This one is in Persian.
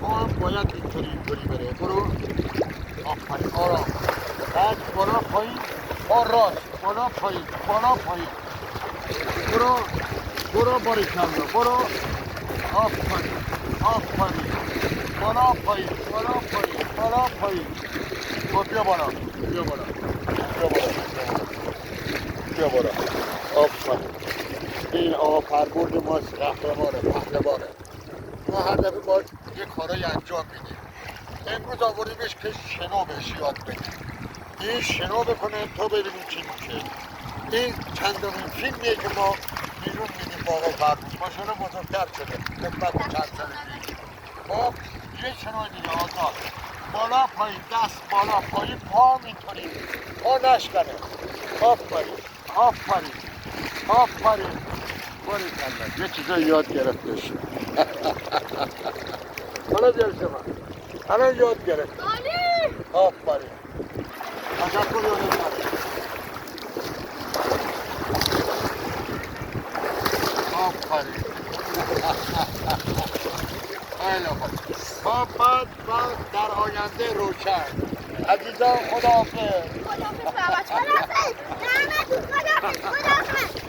ما هم باید اینطوری بره. برو. آفرین. آرام. بعد بالا پایین. راست. بالا پایین. برو باریکلا. برو. آفرین. بالا پایین. بیا بالا. آفرین. این آقا پربرد ماست. قهرمانه. ما هر دفعه باید یه کارایی انجام میدیم. امروز آوردیمش که شنا بهش یاد بدیم. این شنا بکنه تا ببینیم چی میشه. این چندمین فیلمیه که ما بیرون میدیم با آقا پربرد. ماشاءالله بزرگتر شده نسبت به چند سال پیش. خب یه شنای دیگه آزاد. بالا پایین، دست بالا پایین، پا اینطوری. پا نشکنه. آفرین. باریکلا. یه چیزایی یاد گرفتش. حالا جلسه من. الان یاد گرفت. آفرین. تشکر یادت آفرین. خیلی خوب. بعد در آینده روشن. عزیزان خداحافظ. خداحافظ بابا. خداحافظ.